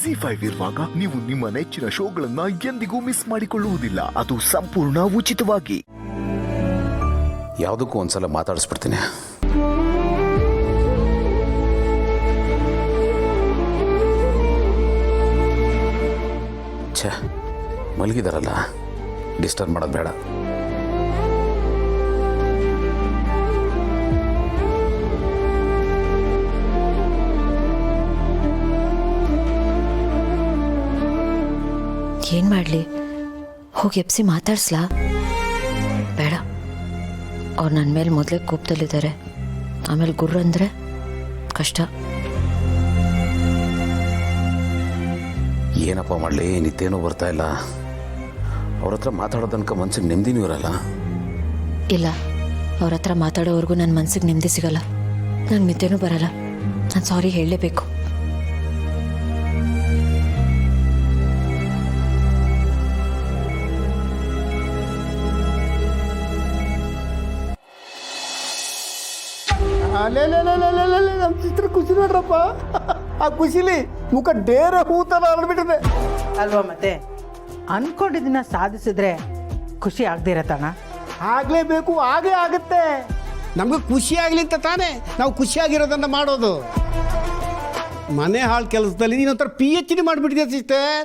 ZEE5 ಇರುವಾಗ ನೀವು ನಿಮ್ಮ ನೆಚ್ಚಿನ ಶೋಗಳನ್ನ ಎಂದಿಗೂ ಮಿಸ್ ಮಾಡಿಕೊಳ್ಳುವುದಿಲ್ಲ. ಅದು ಸಂಪೂರ್ಣ ಉಚಿತವಾಗಿ. ಯಾವುದಕ್ಕೂ ಒಂದ್ಸಲ ಮಾತಾಡಿಸ್ಬಿಡ್ತೀನಿ. ಛೇ, ಮಲಗಿದಾರಲ್ಲ, ಡಿಸ್ಟರ್ಬ್ ಮಾಡೋದು ಬೇಡ. ಏನು ಮಾಡಲಿ, ಹೋಗಿ ಎಪ್ಸಿ ಮಾತಾಡ್ಸ್ಲಾ? ಬೇಡ, ಅವ್ರು ನನ್ನ ಮೇಲೆ ಮೊದಲೇ ಕೋಪದಲ್ಲಿದ್ದಾರೆ. ಆಮೇಲೆ ಗುರ್ರ ಅಂದರೆ ಕಷ್ಟ. ಏನಪ್ಪ ಮಾಡಲಿ, ನಿತ್ತೇನೂ ಬರ್ತಾ ಇಲ್ಲ. ಅವ್ರ ಹತ್ರ ಮಾತಾಡೋ ತನಕ ಮನ್ಸಿಗೆ ನೆಮ್ಮದಿನೂ ಇರಲ್ಲ. ಇಲ್ಲ, ಅವ್ರ ಹತ್ರ ಮಾತಾಡೋವರೆಗೂ ನನ್ನ ಮನ್ಸಿಗೆ ನೆಮ್ಮದಿ ಸಿಗಲ್ಲ. ನಂಗೆ ನಿದ್ದೆನೂ ಬರಲ್ಲ. ನಾನು ಸಾರಿ ಹೇಳಲೇಬೇಕು. ನಮ್ಮ ಚಿತ್ರ ಖುಷಿ ನೋಡ್ರಪ್ಪ. ಆ ಖುಷಿಲಿ ಮುಖ ಡೇರೆ ಹೂತರ ಅಳ್ಬಿಟ್ಟಿದೆ ಅಲ್ವಾ? ಮತ್ತೆ ಅನ್ಕೊಂಡಿದ್ದನ್ನ ಸಾಧಿಸಿದ್ರೆ ಖುಷಿ ಆಗದೆ ಇರತ್ತಣ್ಣ. ಆಗ್ಲೇಬೇಕು, ಹಾಗೇ ಆಗುತ್ತೆ. ನಮ್ಗೆ ಖುಷಿ ಆಗ್ಲಿ ಅಂತ ತಾನೇ ನಾವು ಖುಷಿಯಾಗಿರೋದನ್ನ ಮಾಡೋದು. ಮನೆ ಹಾಳು ಕೆಲಸದಲ್ಲಿ ನೀನೊಂಥರ PhD ಮಾಡಿಬಿಟ್ಟಿದೆ ಸಿಸ್ಟರ್.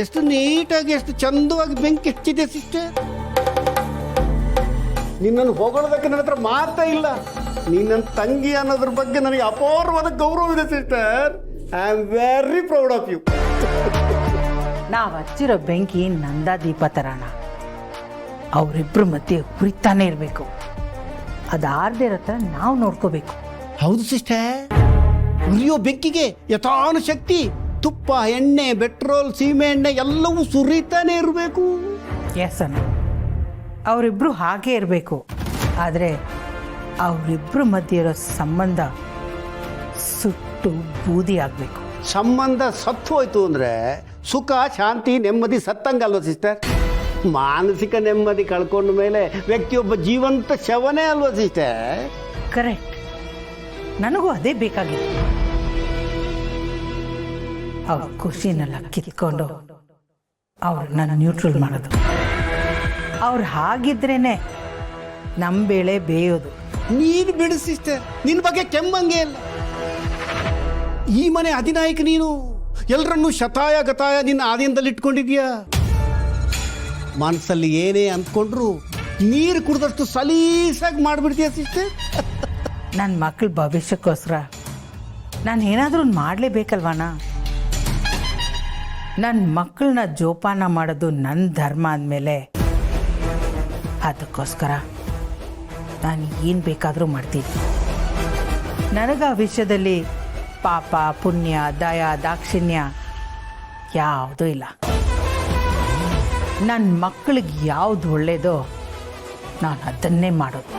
ಎಷ್ಟು ನೀಟಾಗಿ, ಎಷ್ಟು ಚಂದವಾಗಿ ಬೆಂಕಿ ಹಚ್ಚಿದೆ ಸಿಸ್ಟರ್. ನಿನ್ನನ್ನು ಹೊಗಳೋದಕ್ಕೆ ನನ್ನ ಹತ್ರ ಮಾತೇ ಇಲ್ಲ. ನೀನು ನನ್ನ ತಂಗಿ ಅನ್ನೋದ್ರ ಬಗ್ಗೆ ನನಗೆ ಅಪಾರವಾದ ಗೌರವ ಇದೆ sister. I am very proud of you. ನಾವು ಹಚ್ಚಿರೋ ಬೆಂಕಿ ನಂದಾ ದೀಪ ತರಾಣ. ಅವರಿಬ್ಬರ ಮಧ್ಯೆ ಹುರಿತಾನೆ ಇರಬೇಕು. ಅದು ಆರ್ದೇ ಇರೋ ಥರ ನಾವು ನೋಡ್ಕೋಬೇಕು. ಹೌದು ಸಿಸ್ಟರ್. ಉರಿಯೋ ಬೆಂಕಿಗೆ ಯಥಾನು ಶಕ್ತಿ ತುಪ್ಪ, ಎಣ್ಣೆ, ಪೆಟ್ರೋಲ್, ಸೀಮೆ ಎಣ್ಣೆ ಎಲ್ಲವೂ ಸುರಿತಾನೆ ಇರಬೇಕು. ಎಸ್ ಅಣ್ಣ, ಅವರಿಬ್ಬರು ಹಾಗೇ ಇರಬೇಕು. ಆದರೆ ಅವರಿಬ್ಬರ ಮಧ್ಯೆ ಇರೋ ಸಂಬಂಧ ಸುಟ್ಟು ಬೂದಿ ಆಗಬೇಕು. ಸಂಬಂಧ ಸತ್ತು ಹೋಯ್ತು ಅಂದರೆ ಸುಖ, ಶಾಂತಿ, ನೆಮ್ಮದಿ ಸತ್ತಂಗಲ್ವ ಸಿಸ್ಟರ್? ಮಾನಸಿಕ ನೆಮ್ಮದಿ ಕಳ್ಕೊಂಡ ಮೇಲೆ ವ್ಯಕ್ತಿಯೊಬ್ಬ ಜೀವಂತ ಶವನೇ ಅಲ್ವ ಸಿಸ್ಟರ್? ಕರೆಕ್ಟ್. ನನಗೂ ಅದೇ ಬೇಕಾಗಿದೆ. ಅವ್ರ ಖುಷಿನೆಲ್ಲ ಕಿತ್ಕೊಂಡು ಅವ್ರನ್ನ ನ್ಯೂಟ್ರಲ್ ಮಾಡೋದು. ಅವ್ರು ಹಾಗಿದ್ರೇನೆ ನಮ್ಮ ಬೇಳೆ ಬೇಯೋದು. ನೀನು ಬಿಡು ಸಿಸ್ಟರ್, ನಿನ್ನ ಬಗ್ಗೆ ಕೆಮ್ಮಂಗೆ ಇಲ್ಲ. ಈ ಮನೆ ಅಧಿನಾಯಕ ನೀನು. ಎಲ್ಲರನ್ನೂ ಶತಾಯ ಗತಾಯ ನಿನ್ನ ಆದಿನದಲ್ಲಿ ಇಟ್ಕೊಂಡಿದ್ಯಾ. ಮನಸ್ಸಲ್ಲಿ ಏನೇ ಅಂದ್ಕೊಂಡ್ರು ನೀರು ಕುಡಿದಷ್ಟು ಸಲೀಸಾಗಿ ಮಾಡಿಬಿಡ್ತೀಯ ಸಿಸ್ಟರ್. ನನ್ನ ಮಕ್ಕಳ ಭವಿಷ್ಯಕ್ಕೋಸ್ಕರ ನಾನು ಏನಾದರೂ ಮಾಡಲೇಬೇಕಲ್ವಣ್ಣ. ನನ್ನ ಮಕ್ಕಳನ್ನ ಜೋಪಾನ ಮಾಡೋದು ನನ್ನ ಧರ್ಮ ಅಂದಮೇಲೆ ಅದಕ್ಕೋಸ್ಕರ ನಾನು ಏನು ಬೇಕಾದರೂ ಮಾಡ್ತೀನಿ. ನನಗೆ ಆ ವಿಷಯದಲ್ಲಿ ಪಾಪ, ಪುಣ್ಯ, ದಯ, ದಾಕ್ಷಿಣ್ಯ ಯಾವುದೂ ಇಲ್ಲ. ನನ್ನ ಮಕ್ಕಳಿಗೆ ಯಾವುದು ಒಳ್ಳೆಯದೋ ನಾನು ಅದನ್ನೇ ಮಾಡೋದು.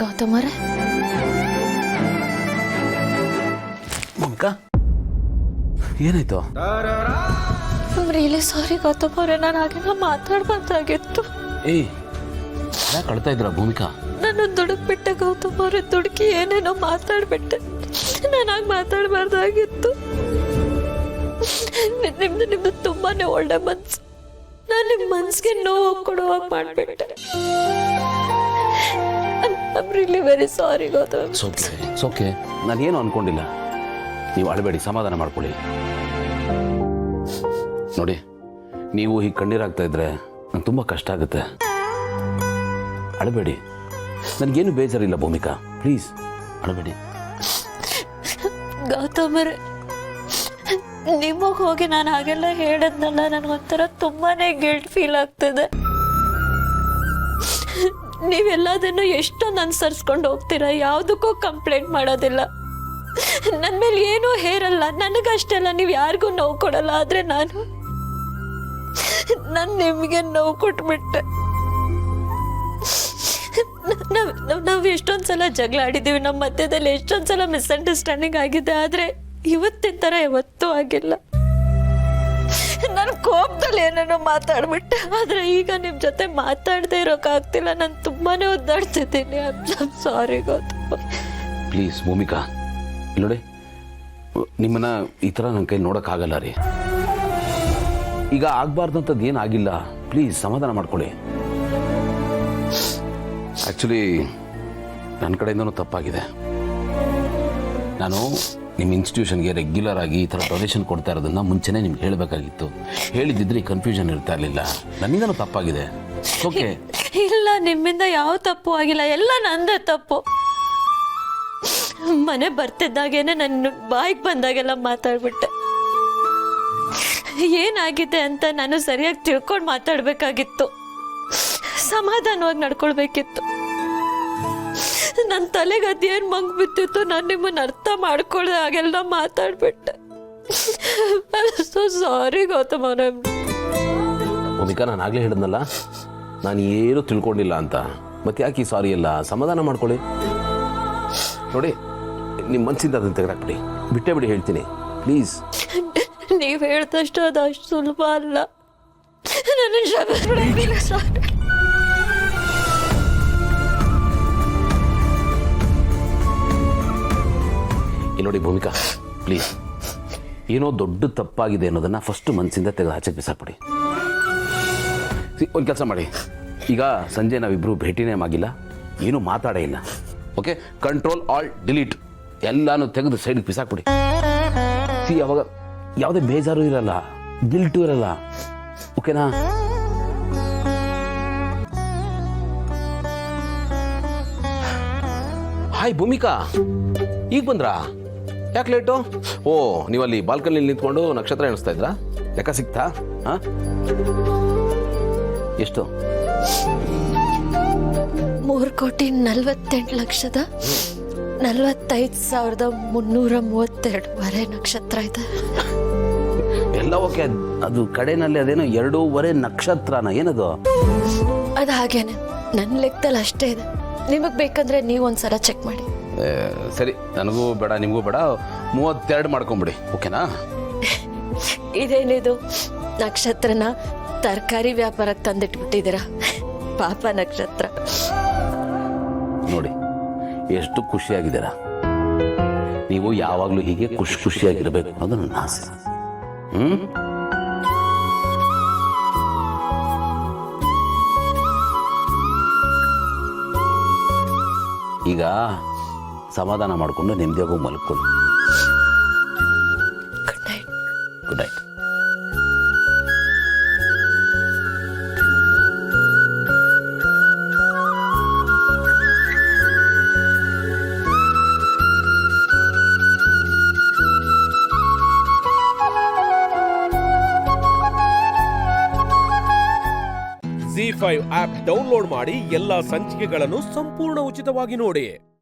ಗೌತಮರೇ, ಮಮಕ, ಏನಾಯ್ತು? ರಿಯಲಿ ಸಾರಿ ಗೌತಮರೇ, ನಾನು ಹಾಗೆಲ್ಲ ಮಾತಾಡ್ಬಾರ್ದಾಗಿತ್ತು. ಏಯ್, ಯಾಕೆ ಅಳ್ತಾ ಇದ್ರ ಭೂಮಿಕಾ? ನಾನು ದುಡುಕ್ಬಿಟ್ಟೆ ಗೌತಮರೇ, ದುಡುಕಿ ಏನೇನೋ ಮಾತಾಡ್ಬಿಟ್ಟೆ. ನಾನು ಹಾಗೆ ಮಾತಾಡಬಾರ್ದಾಗಿತ್ತು. ನಿಮ್ದು ತುಂಬಾನೇ ಒಳ್ಳೆ ಮನ್ಸು. ನಾನು ನಿಮ್ಮ ಮನ್ಸಿಗೆ ನೋವು ಕೊಡುವಾಗ ಮಾಡಿಬಿಟ್ಟೆ. I'm really very sorry Gautam. Okay, ನಾನೇನು ಅನ್ಕೊಂಡಿಲ್ಲ. ನೀವು ಅಳಬೇಡಿ, ಸಮಾಧಾನ ಮಾಡ್ಕೊಳ್ಳಿ. ನೋಡಿ, ನೀವು ಹೀಗೆ ಕಣ್ಣೀರಾಗ್ತಾ ಇದ್ರೆ ನಂಗೆ ತುಂಬ ಕಷ್ಟ ಆಗುತ್ತೆ. ಅಳಬೇಡಿ, ನನಗೇನು ಬೇಜಾರಿಲ್ಲ ಭೂಮಿಕಾ, ಪ್ಲೀಸ್ ಅಳಬೇಡಿ. ಗೌತಮರೇ, ನಿಮಗೆ ಹೋಗಿ ನಾನು ಹಾಗೆಲ್ಲ ಹೇಳಿದ್ನಲ್ಲ, ನನಗೊಂಥರ ತುಂಬಾನೇ ಗಿಲ್ಟ್ ಫೀಲ್ ಆಗ್ತದೆ. ನೀವೆಲ್ಲದನ್ನು ಎಷ್ಟೊಂದು ಅನುಸರಿಸ್ಕೊಂಡು ಹೋಗ್ತೀರಾ, ಯಾವುದಕ್ಕೂ ಕಂಪ್ಲೇಂಟ್ ಮಾಡೋದಿಲ್ಲ. ನನ್ನ ಮೇಲೆ ಏನೂ ಹೇರಲ್ಲ, ನನಗಷ್ಟೆಲ್ಲ ನೀವು ಯಾರಿಗೂ ನೋವು ಕೊಡಲ್ಲ. ಆದರೆ ನಾನು ನಿಮಗೆ ನೋವು ಕೊಟ್ಬಿಟ್ಟೆ. ನಾವು ಎಷ್ಟೊಂದು ಸಲ ಜಗಳ ಆಡಿದ್ದೀವಿ, ನಮ್ಮ ಮಧ್ಯದಲ್ಲಿ ಎಷ್ಟೊಂದು ಸಲ ಮಿಸ್ಅಂಡರ್ಸ್ಟ್ಯಾಂಡಿಂಗ್ ಆಗಿದೆ. ಆದರೆ ಇವತ್ತಿನ ಥರ ಯಾವತ್ತೂ ಆಗಿಲ್ಲ. ನಾನು ಕೋಪದಲ್ಲಿ ಏನೇನೋ ಮಾತಾಡ್ಬಿಟ್ಟೆ, ಆದರೆ ಈಗ ನಿಮ್ಮ ಜೊತೆ ಮಾತಾಡದೆ ಇರೋಕ್ಕಾಗ್ತಿಲ್ಲ. ನಾನು ತುಂಬಾ ಒದ್ದಾಡ್ತಿದ್ದೀನಿ. ಸಾರಿ ಗೌತಮ್. ಪ್ಲೀಸ್ ಭೂಮಿಕಾ, ಇಲ್ಲಿ ನೋಡಿ, ನಿಮ್ಮನ್ನ ಈ ಥರ ನನ್ನ ಕೈ ನೋಡೋಕ್ಕಾಗಲ್ಲ ರೀ. ಈಗ ಆಗಬಾರ್ದಂಥದ್ದು ಏನಾಗಿಲ್ಲ. ಪ್ಲೀಸ್ ಸಮಾಧಾನ ಮಾಡ್ಕೊಳ್ಳಿ. ಆ್ಯಕ್ಚುಲಿ ನನ್ನ ಕಡೆಯಿಂದನೂ ತಪ್ಪಾಗಿದೆ. ನಾನು ನಿಮ್ಮ ಇನ್ಸ್ಟಿಟ್ಯೂಷನ್ಗೆ ರೆಗ್ಯುಲರ್ ಆಗಿ ಈ ಥರ ಡೊನೇಷನ್ ಕೊಡ್ತಾ ಇರೋದನ್ನ ಮುಂಚೆನೇ ನಿಮ್ಗೆ ಹೇಳಬೇಕಾಗಿತ್ತು. ಹೇಳಿದ್ದಿದ್ರೆ ಈ ಕನ್ಫ್ಯೂಷನ್ ಇರ್ತಾ ಇರಲಿಲ್ಲ. ನನ್ನಿಂದನೂ ತಪ್ಪಾಗಿದೆ. ಓಕೆ. ಇಲ್ಲ, ನಿಮ್ಮಿಂದ ಯಾವ ತಪ್ಪು ಆಗಿಲ್ಲ, ಎಲ್ಲ ನಂದೇ ತಪ್ಪು. ಮನೆ ಬರ್ತಿದ್ದಾಗೇನೆ ನನ್ನ ಬಾಯಿಗೆ ಬಂದಾಗೆಲ್ಲ ಮಾತಾಡ್ಬಿಟ್ಟೆ. ಏನಾಗಿದೆ ಅಂತ ನಾನು ಸರಿಯಾಗಿ ತಿಳ್ಕೊಂಡು ಮಾತಾಡ್ಬೇಕಾಗಿತ್ತು, ಸಮಾಧಾನವಾಗಿ ನಡ್ಕೊಳ್ಬೇಕಿತ್ತು. ನನ್ನ ತಲೆಗೆ ಅದೇನು ಮಂಗ್ ಬಿತ್ತಿತ್ತು, ನಾನು ನಿಮ್ಮನ್ನು ಅರ್ಥ ಮಾಡ್ಕೊಳ್ಳದೆ ಹಾಗೆಲ್ಲ ಮಾತಾಡ್ಬಿಟ್ಟೆ. ಸೊ ಸಾರಿ ಗೌತಮ್ ಅವರೇ. ಭೂಮಿಕಾ, ನಾನು ಆಗಲೇ ಹೇಳಿದ್ನಲ್ಲ, ನಾನು ಏನೂ ತಿಳ್ಕೊಂಡಿಲ್ಲ ಅಂತ. ಮತ್ತೆ ಯಾಕೆ ಸಾರಿ ಎಲ್ಲ? ಸಮಾಧಾನ ಮಾಡ್ಕೊಳ್ಳಿ. ನೋಡಿ, ನಿಮ್ಮ ಮನಸ್ಸಿಂದ ಅದನ್ನು ತೆಗೆದಾಕ್ಬಿಡಿ, ಬಿಟ್ಟೇ ಬಿಡಿ ಹೇಳ್ತೀನಿ ಪ್ಲೀಸ್. ನೀವು ಹೇಳ್ದಷ್ಟು ಅದು ಅಷ್ಟು ಸುಲಭ ಅಲ್ಲ. ನನ್ನ ಕ್ಷಮಿಸ್ಬಿಡಿ ಸಾರಿ. ಇಲ್ಲಿ ನೋಡಿ ಭೂಮಿಕಾ, ಪ್ಲೀಸ್, ಏನೋ ದೊಡ್ಡ ತಪ್ಪಾಗಿದೆ ಅನ್ನೋದನ್ನು ಫಸ್ಟ್ ಮನಸ್ಸಿಂದ ತೆಗೆದು ಆಚೆಗೆ ಬಿಸಾಕ್ಬಿಡಿ. ಒಂದು ಕೆಲಸ ಮಾಡಿ, ಈಗ ಸಂಜೆ ನಾವಿಬ್ಬರು ಭೇಟಿನೇ ಆಗಿಲ್ಲ, ಏನೂ ಮಾತಾಡೇ ಇಲ್ಲ. ಓಕೆ, ಕಂಟ್ರೋಲ್ ಆಲ್ಟ್ ಡಿಲೀಟ್ ಎಲ್ಲಾನು ತೆಗೆದು ಸೈಡ್ಗೆ ಬಿಸಾಕ್ಬಿಡಿ. ಅವಾಗ ಯಾವುದೇ ಬೇಜಾರು ಇರಲ್ಲ, ಗಿಲ್ಟು ಇರಲ್ಲ. ಓಕೆನಾ? ಹಾಯ್ ಭೂಮಿಕಾ, ಈಗ ಬಂದ್ರಾ? ಯಾಕೆ ಲೇಟು? ಓ, ನೀವಲ್ಲಿ ಬಾಲ್ಕನಿಲಿ ನಿಂತ್ಕೊಂಡು ನಕ್ಷತ್ರ ಎಣಿಸ್ತಾ ಇದ್ರಾ? ಲೆಕ್ಕ ಸಿಕ್ತಾ? ಹಾಂ, ಎಷ್ಟು? 3,48,45,332 ನಕ್ಷತ್ರ ಇದೆ. ಎಲ್ಲ ಓಕೆ. ಅದು ಕಡೆನಲ್ಲಿ ಅದೇನೋ 2.5 ನಕ್ಷತ್ರನ? ಏನದು? ಅದು ಹಾಗೇನೆ, ನನ್ನ ಲೆಕ್ಕದಲ್ಲಿ ಅಷ್ಟೇ ಇದೆ. ನಿಮಗೆ ಬೇಕಂದ್ರೆ ನೀವು ಒಂದ್ಸಲ ಚೆಕ್ ಮಾಡಿ. ಸರಿ, ನನಗೂ ಬೇಡ ನಿಮಗೂ ಬೇಡ, 32 ಮಾಡ್ಕೊಂಬಿಡಿ. ಓಕೆನಾ? ಇದೇನಿದು, ನಕ್ಷತ್ರನ ತರಕಾರಿ ವ್ಯಾಪಾರಕ್ಕೆ ತಂದಿಟ್ಬಿಟ್ಟಿದ್ದೀರಾ? ಪಾಪ ನಕ್ಷತ್ರ. ನೋಡಿ ಎಷ್ಟು ಖುಷಿಯಾಗಿದ್ದೀರಾ. ನೀವು ಯಾವಾಗಲೂ ಹೀಗೆ ಖುಷಿಯಾಗಿರ್ಬೇಕು ಅನ್ನೋದು ನನ್ನ ಆಸೆ. ಈಗ ಸಮಾಧಾನ ಮಾಡಿಕೊಂಡು ನೆಮ್ಮದಿಯಾಗಿ ಮಲ್ಕೊಳ್ಳಿ. Good night. Good night. ZEE5 app download ಮಾಡಿ ಎಲ್ಲಾ ಸಂಚಿಕೆಗಳನ್ನು ಸಂಪೂರ್ಣ ಉಚಿತವಾಗಿ ನೋಡಿ.